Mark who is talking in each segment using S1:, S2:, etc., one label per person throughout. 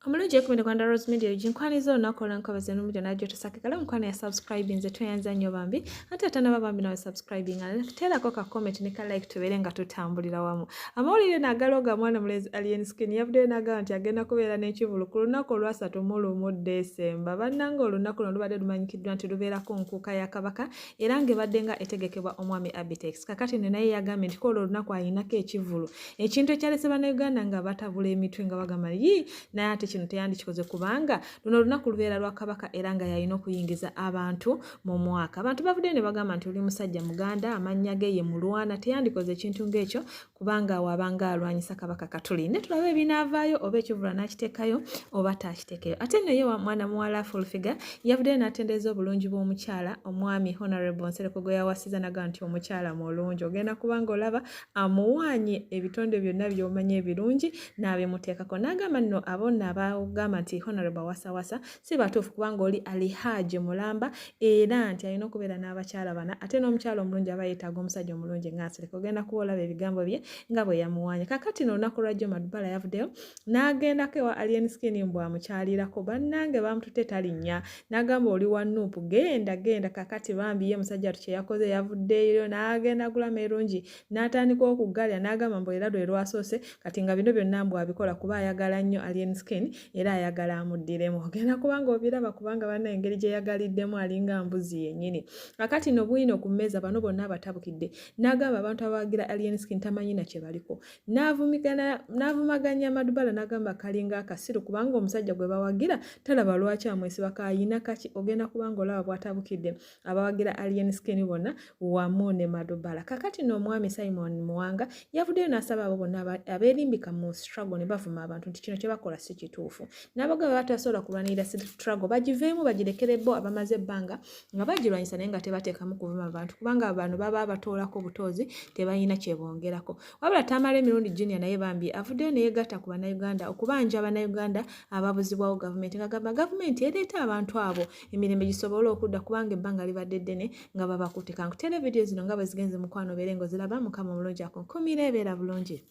S1: Omulungi kumende Rwanda Rose Media jinkwaniza onakola nkobaze n'omulyo najjo tusakikala mukwana ya subscribe nze tuyanza nnyo bambi ate atana bambi nawe subscribing terako ka comment ne ka like tubere nga tutambulira wamu amawulire nagaloga mwana mulezi alien skin yavudde nagamba nti agenda kubeera n'ekivulu ku lunaku olwasatu mu December bannanga olunaku luno lubadde lumanyikiddwa nti lubeerako nkuuka ya kabaka era ng'ebadde nga etegekebwa omwami Abitex kakati ne naye yagambye nti ko olunaku ayinako ekivulu ekintu ekyalese bannayuganda nga batabula emitwe nga bagamba naye ate kino teyandikikoze kubanga luno olunaku lubeera lwa kabaka era nga yalina okuyingiza abantu mu mwaka abantu bavudde ne bagamba nti oli musajja muganda amannya ge ye mulwana teyandikoze ekintu ng'ekyo kubanga wabanga alwanyisa kabaka katulinde tulabe ebinaavaayo oba ekivula n'akiteekayo oba taakiteekayo ate naye mwana muwala Fullfigure yavudde n'atendeeza obulungi bw'omukyala omwami Hon Nsereko gwe yawasiza naga nti omukyala mulungi ogenda kubanga olaba amuwaanye ebitonde byonna by'omanya ebirungi n'abimuteekako n'agamba nno abonna bagamba nti Honorable wasawasa si batuufu kubanga oli alihaje mulamba era nti alina okubeera n'abakyala bana ate n'omukyala omulungi aba yeetaaga omusajja omulungi nga Nsereko ogenda kuba olaba ebigambo bye nga bwe yamuwaanya kakati n'olunaku lwajjo Madubala yavuddeyo n'agendako ewa alien skin mbw amukyalirako bannange bamututte talinnya n'agamba oli wa nuupu genda kakati bambi ye musajja kye yakoze yavuddeyo n'agenda agulamu erungi n'atandika okugalya n'agamba mbw era lwe lwasoose kati nga bino byonna mbw abikola kuba ayagala nnyo alien skin era ayagala amuddiremu ogenda kubanga obiraba kubanga banna engeri gye yagaliddemu alinga mbuzi yennyini kakati no bwino ku mmeeza bano bonna abatabukidde n'agamba abantu abawagira alien skin tamanyi na kye baliko n'avumaganya Madubala n'agamba kalinga akasiru kubanga omusajja gwe bawagira talaba lwaki amwesiba kayina kaki ogenda kubanga olaba bwatabukidde abawagira alien skin bonna wamu ne Madubala kakati n'omwami Simon Muwanga yavuddeyo n'asaba abo bonna abeerimbika mu struggle ne bavuma abantu nti kino kye bakola si kituufu n'abagaba batasobola kulwanirira struggle bagiveemu bagirekere bo abamaze ebbanga nga bagirwanyisa naye nga tebateekamu kuvuma abantu kubanga abantu baba batoolako butozi tebalina kyebongerako wabula Tamale emirundi Junior naye bambi avuddeyo neyegatta ku bannayuganda okubanja abannayuganda ababuzibwawo gavumenti ngagamba gavumenti ereeta abantu abo emirembe gisobole okudda kubanga ebbanga libadde ddene nga babakutte kankutere vidiyo zino nga bwe zigenze mukwano beere ng'oziraba mukama omulungi akunkumira ebeera bulungi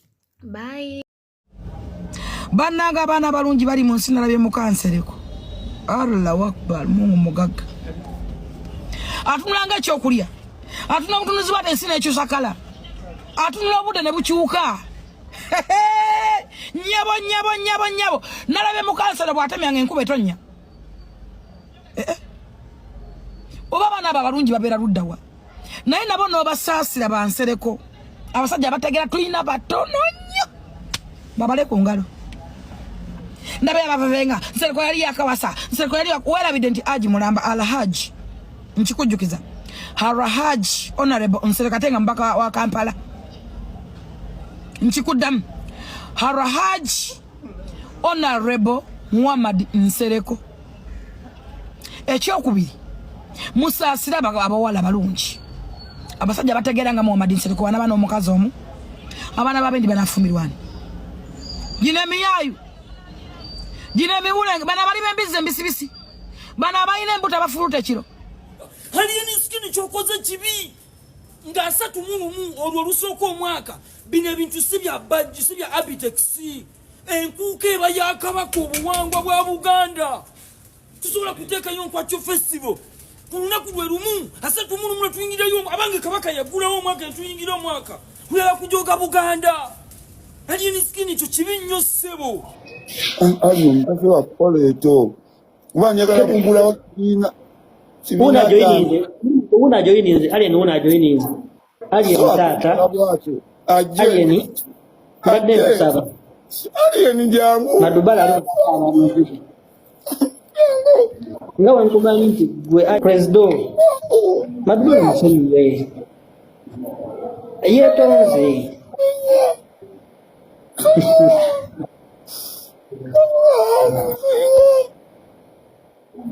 S1: bye.
S2: Bannanga abaana balungi bali mu nsi nalabye mu Nsereko Allahu Akbar Mungu mugagga atunulanga ekyokulya atuna obutunuzi bwate ensi n'ekyusakala atunula obudde ne bukyuka nyabo nalabye mu Nsereko bw'atemyanga enkuba etonnya oba abaana abo abalungi babeera luddawa naye nabo n'obasaasira ba Nsereko abasajja abategera tulina batono nnyo babale ku ngalo ndabe abavenga Nsereko yali yakawasa Nsereko yali werabidde nti aji mulamba alhaji nkikujjukiza harahaji Honorable Nsereko atenga mbaka wa Kampala nkikuddamu harahaji Honorable Muhammad Nsereko ekyokubiri musaasira abawala balungi abasajja bategeera nga Muhammad Nsereko wana bana omukazi omu abaana babendi banafumirwani gine miyayu gine miwulenge bana bali bembize embisibisi bana abayina embuto bafuluta kiro
S3: alien skin kyokoze kibi nga 3 olwo lusooka omwaka bino ebintu si bya badge si bya Abitex enkuuka eba yakabaka obuwangwa bwa Buganda tusobola kuteekayo nkwakyo festival ku lunaku lwe lumu 3 tuyingirayo abange kabaka yagulawo omwaka tuyingira omwaka kulala kujoga Buganda alien skin kyo kibi nnyo ssebo
S4: Ayo mpase wa pole eto. Wanyagala kugula wakina.
S5: Una joininze, alien una joininze. Alien tata. Alien. Badde kusaba.
S4: Alien jangu.
S5: Madubala ngawa nkugani nti gwe president. Madubala msonyiwe. Yetonze.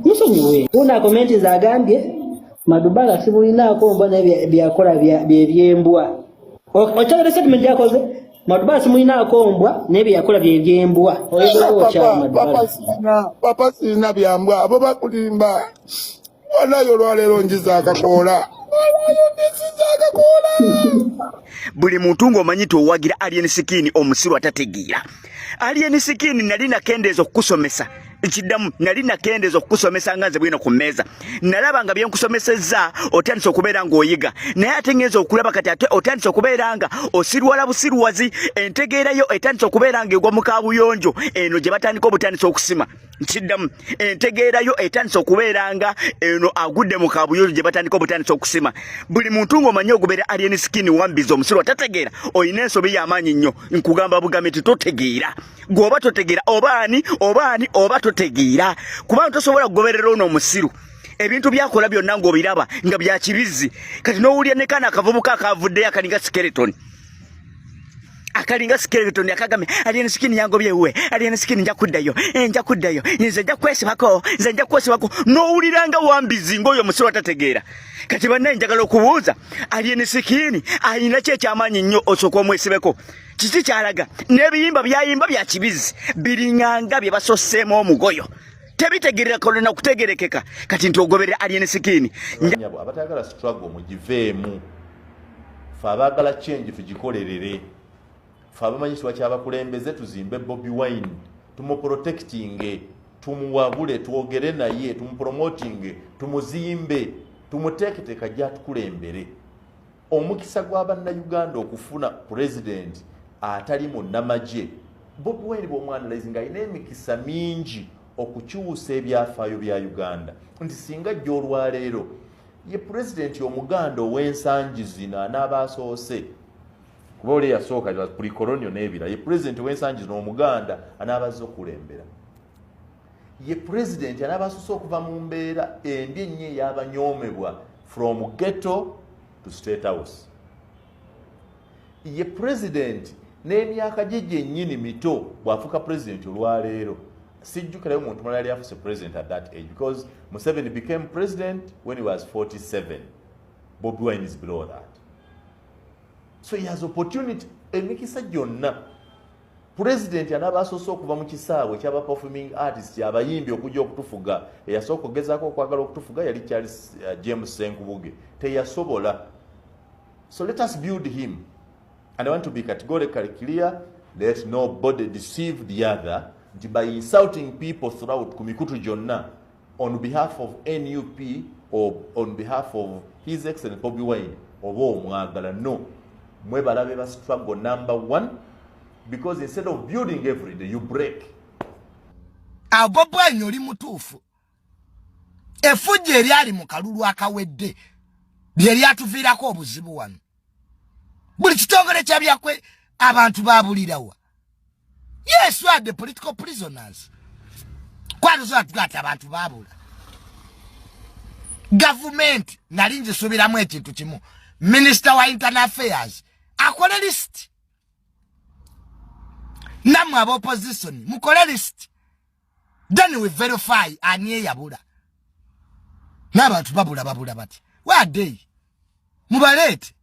S5: Musonyiwe una komenti zagambye Madubala simulinako mbona byakola byembwa okyagala statement yakoze Madubala simulinako mbwa nebyakola byembwa oyego cha Madubala
S4: papa sina byambwa abo bakulimba wanayo lwalero njiza akakola
S6: buli muntu ng'omanyita owagira alien skin omusiru atategeera. Alien skin nali nakendeeza okukusomesa. Kiddamu nali nakendeeza okukusomesa nga nze bwino ku mmeeza. Nalaba nga byenkusomesezza otandise okubeera ng'oyiga. Naye ate ngenza okulaba kati ate otandise okubeera nga osirwala busirwazi. Entegeera yo etandise okubeera ng'egwa mu kaabuyonjo eno gye batandika obutandise okusima. Kiddamu entegeera yo etandise okubeera nga eno agudde mu kaabuyonjo gye batandika obutandise okusima. Buli muntu ng'omanyi ogubeera alien skin wambiza omusiru atategeera oyina ensobi y'amaanyi nnyo. Nkugamba bugambe totegeera. Gwoba totegeera oba totegeera kubanga tosobola kugoberera ono omusiru. Ebintu byakola byonna ng'obiraba nga bya kibizi. Kati n'owulira ne kana akavubuka akavuddeyo akalinga skeleton. Akalinga skeleton akagame alien skin yangobye we alien skin nja kuddayo nze nja kwesibako n'owulira nga wambizi ng'oyo omusiru atategeera. Kati banne njagala okubuuza alien skin ayina ki ekyamaanyi nnyo osooka omwesibeko? Kiki kyalaga n'ebiyimba byayimba bya kibizi biringanga bye basosseemu omugoyo tebitegerera kolona kutegerekeka. Kati nti ogoberera alien skin.
S7: Abatayagala struggle mugiveemu, fe abaagala change tugikolerere, fe abamanyi kiwa kyabakulembeze tuzimbe Bobi Wine tumuprotectinge, tumuwabule, twogere naye, tumupromotinge, tumuzimbe, tumuteeketeeka gy'atukulembere. Omukisa gw'Abannayuganda okufuna president atali munnamagye. Bobi Wine bw'omwanalizinga alina emikisa mingi okukyusa ebyafaayo bya Uganda. Nti singa gy'olwaleero ye president omuganda ow'ensangi zino anaaba asoose, kuba oli yasooka pre-colonial n'ebira, ye president ow'ensangi zino omuganda anaaba azze okulembera. Ye president anaaba asoose okuva mu mbeera embi ennyo ey'abanyoomebwa from ghetto to State House. Ye president n'emyaka gye gyennyini mito bw'afuuka president olwaleero. Sijjukirayo muntu mulala yali afuuse president at that age because Museveni became president when he was 47. Bobi Wine is below that. So he has opportunity. Emikisa gyonna president anaaba asoose okuva mu kisaawe eky'aba performing artist abayimbi okujja okutufuga. Eyasooka okugezaako okwagala okutufuga yali Charles James Senkubuge. Teyasobola. So let us build him. And I want to be categorically clear, let nobody deceive the other by insulting people throughout kumikutu jonna on behalf of NUP or on behalf of His Excellency Bobi Wine oba omwagala. No. Mwebalabe ba struggle number one, because instead of building every day, you break.
S2: Bobi Wine oli mutuufu. Efujja eryali mu kalulu akawedde lye lyatuviirako obuzibu wano. Buli kitongole kyabyakwe abantu baabulirawa. Yes, we are the political prisoners. Kwani zo atugata abantu baabula. Government nalinze subiramu ekintu kimu. Minister wa Internal Affairs akole list. Namwe aba opposition mukole list. Then we verify aniye yabula. N'abantu babula bati. Where are they? Mubalete.